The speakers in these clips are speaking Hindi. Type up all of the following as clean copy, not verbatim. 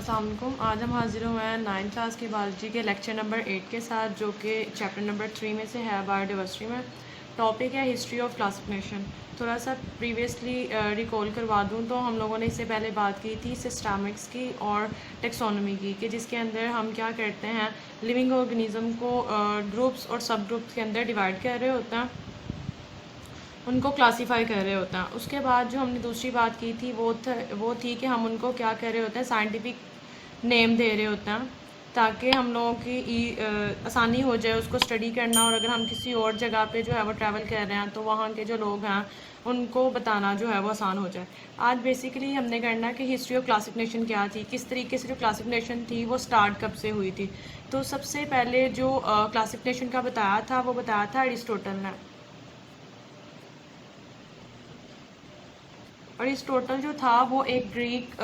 अस्सलाम वालेकुम। आज हम हाजिर हुए हैं 9th क्लास की बायोलॉजी के लेक्चर नंबर 8 के साथ, जो कि चैप्टर नंबर 3 में से है, बायोडाइवर्सिटी में। टॉपिक है हिस्ट्री ऑफ क्लासिफिकेशन। थोड़ा सा प्रीवियसली रिकॉल करवा दूं तो हम लोगों ने इससे पहले बात की थी सिस्टमिक्स की और टेक्सोनोमी की, कि जिसके अंदर हम क्या करते हैं, लिविंग ऑर्गेनिज्म को ग्रुप्स और सब ग्रुप्स के अंदर डिवाइड कर रहे होते हैं, उनको क्लासीफाई कर रहे होते हैं। उसके बाद जो हमने दूसरी बात की थी वो थी कि हम उनको क्या कर रहे होते हैं, साइंटिफिक नेम दे रहे होते हैं, ताकि हम लोगों की आसानी हो जाए उसको स्टडी करना। और अगर हम किसी और जगह पे जो है वो ट्रैवल कर रहे हैं तो वहाँ के जो लोग हैं उनको बताना जो है वो आसान हो जाए। आज बेसिकली हमने करना कि हिस्ट्री ऑफ क्लासिफिकेशन क्या थी, किस तरीके से जो क्लासिफिकेशन थी वो स्टार्ट कब से हुई थी। तो सबसे पहले जो क्लासिफिकेशन का बताया था वो बताया था अरिस्टोटल ने। अरिस्टोटल जो था वो एक ग्रीक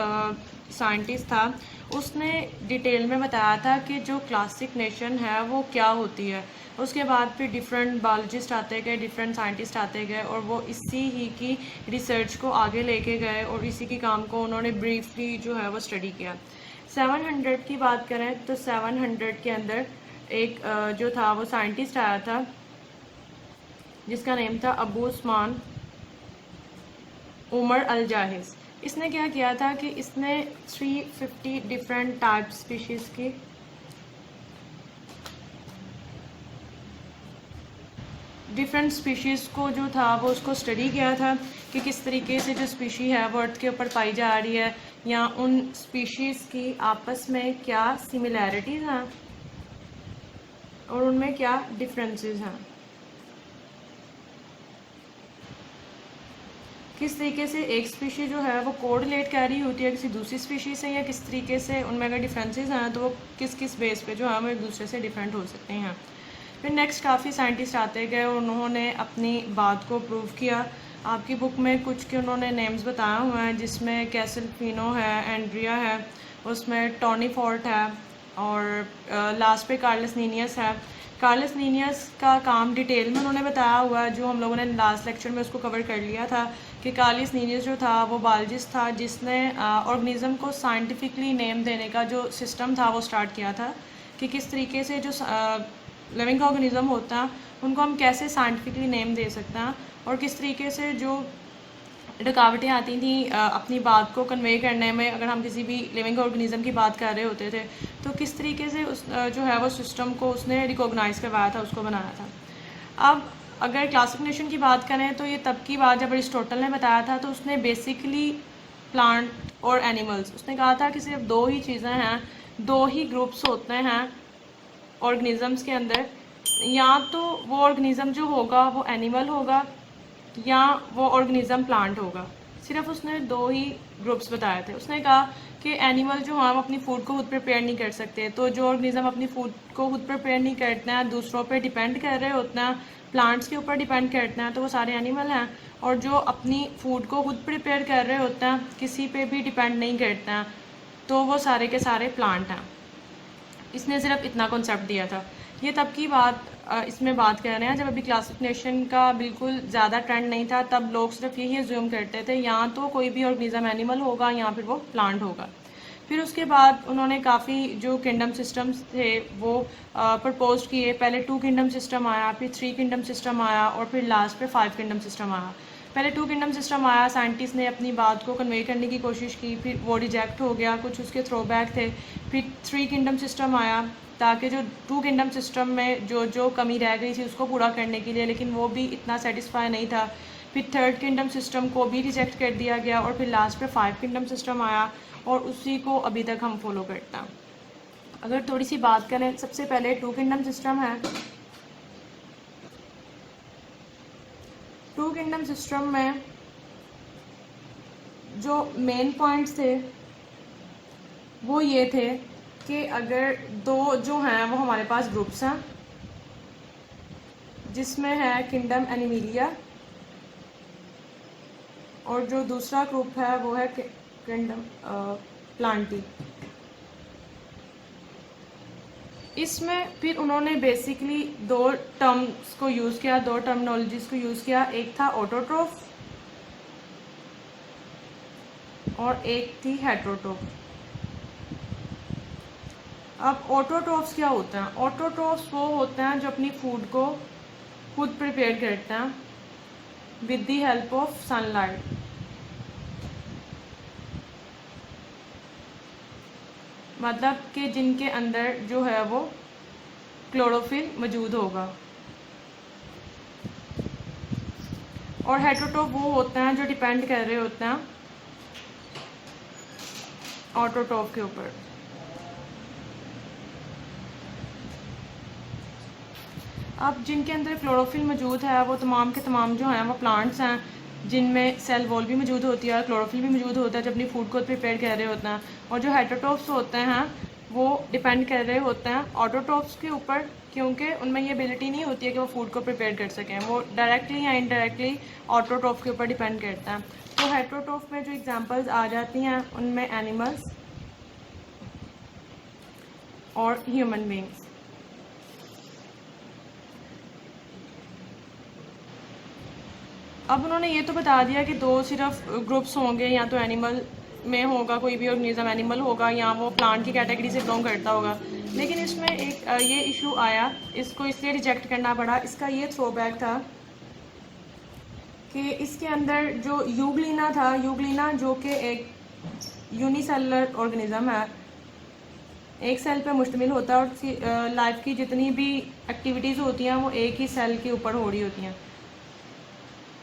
साइंटिस्ट था। उसने डिटेल में बताया था कि जो क्लासिक नेशन है वो क्या होती है। उसके बाद फिर डिफरेंट बायोलॉजिस्ट आते गए, डिफरेंट साइंटिस्ट आते गए, और वो इसी ही की रिसर्च को आगे लेके गए और इसी की काम को उन्होंने ब्रीफली जो है वो स्टडी किया। 700 की बात करें तो 700 के अंदर एक जो था वो साइंटिस्ट आया था जिसका नेम था अबू उस्मान उमर अल जाहिज। इसने क्या किया था कि इसने 350 डिफरेंट टाइप स्पीशीज़ की डिफरेंट स्पीशीज़ को जो था वो उसको स्टडी किया था कि किस तरीके से जो स्पीशी है वो अर्थ के ऊपर पाई जा रही है, या उन स्पीशीज़ की आपस में क्या सिमिलैरिटीज़ हैं और उनमें क्या डिफरेंसेस हैं। किस तरीके से एक स्पीशी जो है वो कोरिलेट कर रही होती है किसी दूसरी स्पीशी से, या किस तरीके से उनमें अगर डिफरेंसेस हैं तो वो किस किस बेस पे जो है वो एक दूसरे से डिफरेंट हो सकते हैं। फिर नेक्स्ट काफ़ी साइंटिस्ट आते गए और उन्होंने अपनी बात को प्रूव किया। आपकी बुक में कुछ के उन्होंने नेम्स बताए हुए हैं, जिसमें कैसलफिनो है, एंड्रिया है, उसमें टॉनी फोर्ट है, और लास्ट पे कार्लस लीनियस है। कार्लस लीनियस का काम डिटेल में उन्होंने बताया हुआ है, जो हम लोगों ने लास्ट लेक्चर में उसको कवर कर लिया था, कि कार्लस लीनियस जो था वो बायोलॉजिस्ट था जिसने ऑर्गेनिज्म को साइंटिफिकली नेम देने का जो सिस्टम था वो स्टार्ट किया था, कि किस तरीके से जो लिविंग ऑर्गेनिज्म होता है उनको हम कैसे साइंटिफिकली नेम दे सकते हैं, और किस तरीके से जो रुकावटें आती थी अपनी बात को कन्वे करने में। अगर हम किसी भी लिविंग ऑर्गेनिज्म की बात कर रहे होते थे तो किस तरीके से उस जो है वो सिस्टम को उसने रिकॉग्नाइज़ करवाया था, उसको बनाया था। अब अगर क्लासिफिकेशन की बात करें तो ये तब की बात जब अरिस्टोटल ने बताया था, तो उसने बेसिकली प्लांट और एनिमल्स, उसने कहा था कि सिर्फ दो ही चीज़ें हैं, दो ही ग्रुप्स होते हैं ऑर्गेनिज़म्स के अंदर, या तो वो ऑर्गेनिज़म जो होगा वो एनिमल होगा या वो ऑर्गेनिज़म प्लांट होगा। सिर्फ उसने दो ही ग्रुप्स बताए थे। उसने कहा कि एनिमल जो हम अपनी फूड को खुद प्रिपेयर नहीं कर सकते, तो जो ऑर्गेनिज़म अपनी फूड को खुद प्रिपेयर नहीं करते हैं, दूसरों पे डिपेंड कर रहे होते हैं, प्लांट्स के ऊपर डिपेंड करते हैं, तो वो सारे एनिमल हैं। और जो अपनी फूड को खुद प्रिपेयर कर रहे होते हैं, किसी पे भी डिपेंड नहीं करते हैं, तो वो सारे के सारे प्लांट हैं। इसने सिर्फ इतना कॉन्सेप्ट दिया था। ये तब की बात इसमें बात कर रहे हैं जब अभी क्लासिफिकेशन का बिल्कुल ज़्यादा ट्रेंड नहीं था। तब लोग सिर्फ यही अज्यूम करते थे या तो कोई भी ऑर्गेनिज्म एनिमल होगा या फिर वो प्लांट होगा। फिर उसके बाद उन्होंने काफ़ी जो किंगडम सिस्टम्स थे वो प्रपोज किए। पहले 2 किंगडम सिस्टम आया, फिर 3 किंगडम सिस्टम आया, और फिर लास्ट पे 5 किंगडम सिस्टम आया। पहले 2 किंगडम सिस्टम आया, साइंटिस्ट ने अपनी बात को कन्वे करने की कोशिश की, फिर वो रिजेक्ट हो गया, कुछ उसके थ्रोबैक थे। फिर 3 किंगडम सिस्टम आया, ताकि जो 2 किंगडम सिस्टम में जो जो कमी रह गई थी उसको पूरा करने के लिए, लेकिन वो भी इतना सेटिस्फाई नहीं था। फिर 3rd किंगडम सिस्टम को भी रिजेक्ट कर दिया गया, और फिर लास्ट पे 5 किंगडम सिस्टम आया, और उसी को अभी तक हम फॉलो करते हैं। अगर थोड़ी सी बात करें, सबसे पहले 2 किंगडम सिस्टम है। 2 किंगडम सिस्टम में जो मेन पॉइंट्स थे वो ये थे कि अगर दो जो हैं वो हमारे पास ग्रुप्स हैं, जिसमें है किंगडम एनिमिलिया, और जो दूसरा ग्रुप है वो है किंगडम प्लांटी। इसमें फिर उन्होंने बेसिकली 2 टर्म्स को यूज़ किया, 2 टर्मिनोलॉजीज़ को यूज़ किया। एक था ऑटोट्रोफ और एक थी हेट्रोट्रोफ। अब ऑटोट्रॉफ्स क्या होते हैं? ऑटोट्रॉफ्स वो होते हैं जो अपनी फूड को खुद प्रिपेयर करते हैं with the help of sunlight. मतलब कि जिनके अंदर जो है वो क्लोरोफिल मौजूद होगा। और हेटरोट्रॉफ वो होते हैं जो डिपेंड कर रहे होते हैं ऑटोट्रॉफ के ऊपर। अब जिनके अंदर क्लोरोफिल मौजूद है वो तमाम के तमाम जो हैं वो प्लांट्स हैं जिनमें सेल वॉल भी मौजूद होती है और क्लोरोफिल भी मौजूद होता है जो अपनी फूड को प्रिपेयर कर रहे होते हैं। और जो हेटरोट्रॉफ्स होते हैं वो डिपेंड कर रहे होते हैं ऑटोट्रॉफ्स के ऊपर, क्योंकि उनमें ये एबिलिटी नहीं होती है कि वो फूड को प्रिपेयर कर सकें। वो डायरेक्टली या इनडायरेक्टली ऑटोट्रॉफ के ऊपर डिपेंड करता है। तो हेटरोट्रॉफ में जो एग्जांपल्स आ जाती हैं उनमें एनिमल्स और ह्यूमन बींग्स। अब उन्होंने ये तो बता दिया कि दो सिर्फ ग्रुप्स होंगे, या तो एनिमल में होगा, कोई भी ऑर्गेनिज्म एनिमल होगा, या वो प्लांट की कैटेगरी से बिलोंग करता होगा। लेकिन इसमें एक ये इशू आया, इसको इसलिए रिजेक्ट करना पड़ा। इसका ये थ्रोबैक था कि इसके अंदर जो यूग्लिना था, यूग्लिना जो कि एक यूनिसेलुलर ऑर्गेनिज्म है, एक सेल पे मुश्तमिल होता है और लाइफ की जितनी भी एक्टिविटीज़ होती हैं वो एक ही सेल के ऊपर हो रही होती हैं।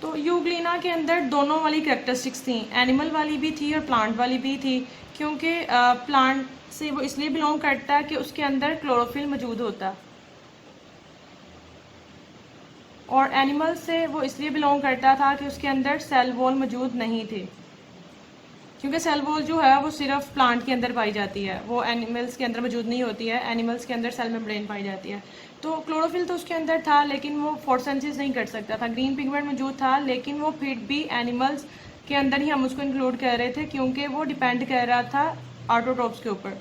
तो यूग्लिना के अंदर दोनों वाली कैरेक्टरिस्टिक्स थी, एनिमल वाली भी थी और प्लांट वाली भी थी, क्योंकि प्लांट से वो इसलिए बिलोंग करता है कि उसके अंदर क्लोरोफिल मौजूद होता है, और एनिमल से वो इसलिए बिलोंग करता था कि उसके अंदर सेल वॉल मौजूद नहीं थे, क्योंकि सेल वॉल जो है वो सिर्फ प्लांट के अंदर पाई जाती है, वो एनिमल्स के अंदर मौजूद नहीं होती है। एनिमल्स के अंदर सेल मेम्ब्रेन पाई जाती है। तो क्लोरोफिल तो उसके अंदर था लेकिन वो फोटोसिंथेसिस नहीं कर सकता था। ग्रीन पिगमेंट मौजूद था लेकिन वो फिर भी एनिमल्स के अंदर ही हम उसको इंक्लूड कर रहे थे, क्योंकि वो डिपेंड कर रहा था ऑटोट्रॉफ्स के ऊपर।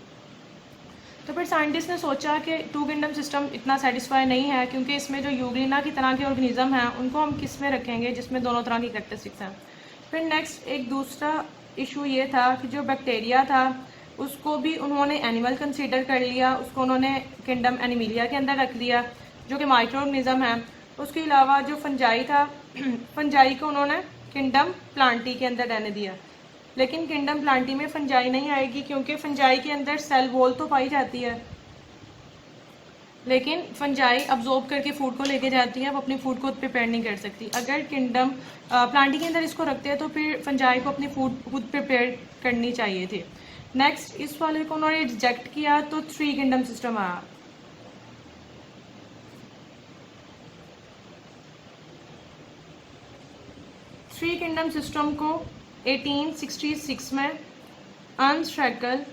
तो फिर साइंटिस्ट ने सोचा कि टू किंगडम सिस्टम इतना सेटिस्फाई नहीं है, क्योंकि इसमें जो यूग्लिना की तरह के ऑर्गेनिज्म हैं उनको हम किस में रखेंगे जिसमें दोनों तरह की कैरेक्टरिस्टिक्स हैं। फिर नेक्स्ट एक दूसरा इशू ये था कि जो बैक्टीरिया था उसको भी उन्होंने एनिमल कंसीडर कर लिया, उसको उन्होंने किंगडम एनिमिलिया के अंदर रख दिया जो कि माइक्रो ऑर्गेनिज्म है। उसके अलावा जो फंजाई था, फंजाई को उन्होंने किंगडम प्लांटी के अंदर रहने दिया। लेकिन किंगडम प्लांटी में फंजाई नहीं आएगी, क्योंकि फंजाई के अंदर सेल वॉल तो पाई जाती है, लेकिन फंजाई अब्जॉर्ब करके फूड को लेके जाती है, वो अपनी फूड को प्रिपेयर नहीं कर सकती। अगर किंगडम प्लांटी के अंदर इसको रखते हैं तो फिर फंजाई को अपनी फूड खुद प्रिपेयर करनी चाहिए थी। नेक्स्ट इस वाले को उन्होंने रिजेक्ट किया तो 3 किंगडम सिस्टम आया। थ्री किंगडम सिस्टम को 1866 में अनस्ट्रैकल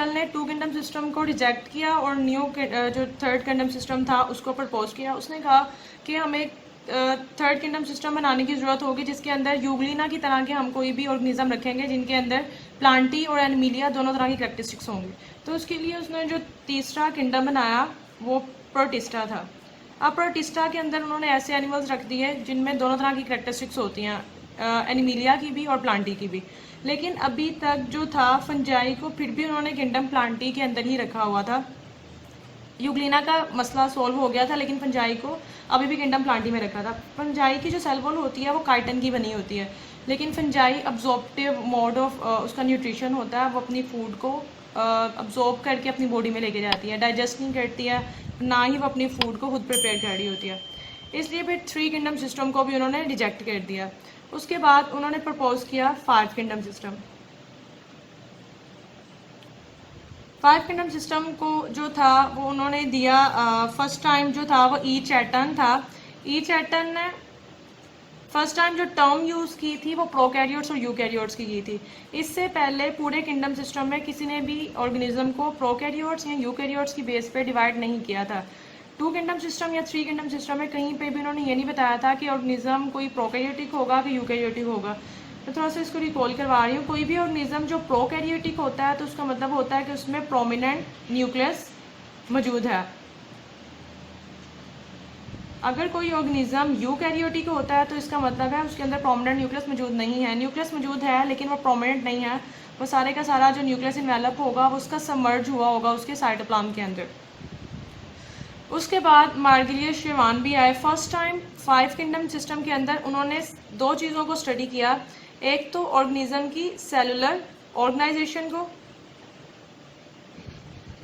ने टू किंगडम सिस्टम को रिजेक्ट किया और न्यू जो थर्ड किंगडम सिस्टम था उसको प्रपोज किया। उसने कहा कि हमें थर्ड किंगडम सिस्टम बनाने की ज़रूरत होगी जिसके अंदर यूग्लिना की तरह के हम कोई भी ऑर्गेनिज्म रखेंगे जिनके अंदर प्लांटी और एनिमिलिया दोनों तरह की कैरेक्टरिस्टिक्स होंगी। तो उसके लिए उसने जो तीसरा किंगडम बनाया वो प्रोटिस्टा था। अब प्रोटिस्टा के अंदर उन्होंने ऐसे एनिमल्स रख दिए जिनमें दोनों तरह की कैरेक्टरिस्टिक्स होती हैं, एनिमिलिया की भी और प्लांटी की भी। लेकिन अभी तक जो था फंजाई को फिर भी उन्होंने किंगडम प्लांटी के अंदर ही रखा हुआ था। यूग्लिना का मसला सॉल्व हो गया था लेकिन फंजाई को अभी भी किंगडम प्लांटी में रखा था। फंजाई की जो सेल वॉल होती है वो काइटन की बनी होती है, लेकिन फंजाई अब्जॉर्प्टिव मोड ऑफ उसका न्यूट्रिशन होता है, वो अपनी फूड को अब्जॉर्ब करके अपनी बॉडी में लेके जाती है, डाइजेस्ट नहीं करती है, ना ही वो अपनी फूड को खुद प्रिपेयर कर रही होती है। इसलिए फिर थ्री किंगडम सिस्टम को भी उन्होंने रिजेक्ट कर दिया। उसके बाद उन्होंने प्रपोज किया 5 किंगडम सिस्टम। 5 किंगडम सिस्टम को जो था वो उन्होंने दिया, फर्स्ट टाइम जो था वो ई चैटन था। ई चैटन ने फर्स्ट टाइम जो टर्म यूज़ की थी वो प्रोकैरियोट्स और यूकैरियोट्स की थी। इससे पहले पूरे किंगडम सिस्टम में किसी ने भी ऑर्गेनिज्म को प्रोकैरियोट्स या यूकैरियोट्स की बेस पे डिवाइड नहीं किया था। 2 किंगडम सिस्टम या 3 किंगडम सिस्टम में कहीं पे भी उन्होंने ये नहीं बताया था कि ऑर्गेनिज्म कोई प्रोकैरियोटिक होगा कि यूकैरियोटिक होगा। तो थोड़ा सा इसको रिकॉल करवा रही हूँ। कोई भी ऑर्गेनिज्म जो प्रोकैरियोटिक होता है तो उसका मतलब होता है कि उसमें प्रोमिनेंट न्यूक्लियस मौजूद है। अगर कोई ऑर्गेनिज्म यूकैरियोटिक होता है तो इसका मतलब है उसके अंदर प्रोमिनेंट न्यूक्लियस मौजूद नहीं है। न्यूक्लियस मौजूद है लेकिन वो प्रोमिनेंट नहीं है, वो सारे का सारा जो न्यूक्लियस इन्वेलप होगा वो उसका सबमर्ज हुआ होगा उसके साइटोप्लाज्म के अंदर। उसके बाद मार्गिलियस शेवान भी आए। फर्स्ट टाइम 5 किंगडम सिस्टम के अंदर उन्होंने 2 चीज़ों को स्टडी किया, एक तो ऑर्गेनिज्म की सेलुलर ऑर्गेनाइजेशन को।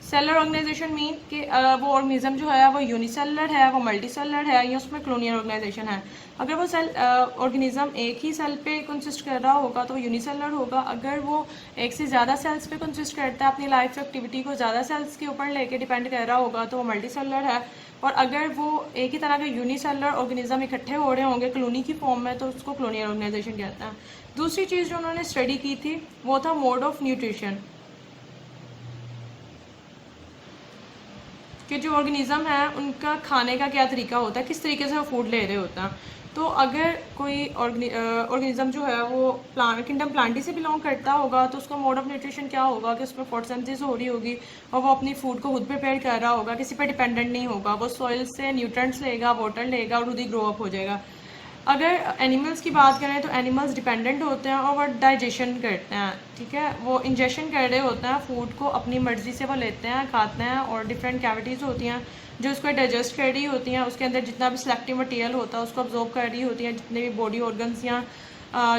सेलुलर ऑर्गेनाइजेशन मीन कि वो ऑर्गेनिज्म जो है वो यूनिसेलुलर है, वो मल्टीसेलुलर है, या उसमें कॉलोनियल ऑर्गेनाइजेशन है। अगर वो सेल ऑर्गेनिज्म एक ही सेल पे कंसिस्ट कर रहा होगा तो वो यूनिसेलुलर होगा। अगर वो एक से ज़्यादा सेल्स पे कंसिस्ट करता है, अपनी लाइफ एक्टिविटी को ज़्यादा सेल्स के ऊपर लेके डिपेंड कर रहा होगा तो वो मल्टीसेलुलर है। और अगर वो एक ही तरह के यूनिसेलुलर ऑर्गेनिज्म इकट्ठे हो रहे होंगे कॉलोनी की फॉर्म में तो उसको कॉलोनियल ऑर्गेनाइजेशन कहते हैं। दूसरी चीज़ जो उन्होंने स्टडी की थी वो था मोड ऑफ न्यूट्रिशन, कि जो ऑर्गेनिज़म है उनका खाने का क्या तरीका होता है, किस तरीके से वो फूड ले रहे होते हैं। तो अगर कोई ऑर्गेनिज़म जो है वो किंगडम प्लांटी से बिलोंग करता होगा तो उसका मोड ऑफ न्यूट्रिशन क्या होगा कि उसमें फोटोसिंथेसिस हो रही होगी और वो अपनी फूड को खुद प्रिपेयर कर रहा होगा, किसी पे डिपेंडेंट नहीं होगा। वो सॉइल से न्यूट्रेंट्स लेगा, वाटर लेगा और खुद ही ग्रो अप हो जाएगा। अगर एनिमल्स की बात करें तो एनिमल्स डिपेंडेंट होते हैं और वो डाइजेशन करते हैं, ठीक है, वो इंजेक्शन कर रहे होते हैं फूड को, अपनी मर्ज़ी से वो लेते हैं, खाते हैं, और डिफरेंट कैविटीज़ होती हैं जो उसको डाइजेस्ट कर रही होती हैं। उसके अंदर जितना भी सिलेक्टिव मटेरियल होता है उसको अब्जॉर्ब कर रही होती हैं, जितने भी बॉडी ऑर्गन्स या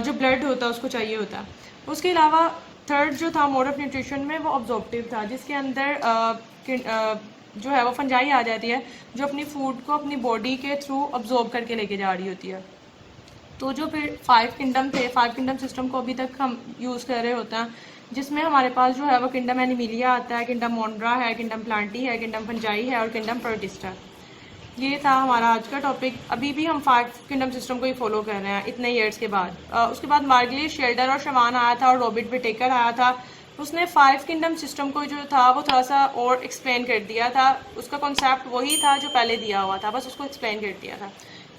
जो ब्लड होता है उसको चाहिए होता है। उसके अलावा थर्ड जो था मोड ऑफ न्यूट्रिशन में वो ऑब्जॉर्प्टिव था, जिसके अंदर जो है वो फंजाई आ जाती है जो अपनी फूड को अपनी बॉडी के थ्रू अब्जॉर्ब करके लेके जा रही होती है। तो जो फिर 5 किंगडम थे, 5 किंगडम सिस्टम को अभी तक हम यूज़ कर रहे होते हैं, जिसमें हमारे पास जो है वो किंगडम एनिमिलिया आता है, किंगडम मोन्ड्रा है, किंगडम प्लांटी है, किंगडम फंजाई है और किंगडम प्रोटिस्टा। ये था हमारा आज का टॉपिक। अभी भी हम 5 किंगडम सिस्टम को ही फॉलो कर रहे हैं इतने ईयर्स के बाद। उसके बाद मार्गिलियस शेल्डर और शेवान आया था और रॉबर्ट विटेकर आया था। उसने 5 किंगडम सिस्टम को जो था वो थोड़ा सा और एक्सप्लेन कर दिया था। उसका कॉन्सेप्ट वही था जो पहले दिया हुआ था, बस उसको एक्सप्लेन कर दिया था।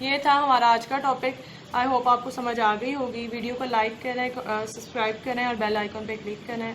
ये था हमारा आज का टॉपिक। आई होप आपको समझ आ गई होगी। वीडियो को लाइक करें, सब्सक्राइब करें और बेल आइकन पे क्लिक करें।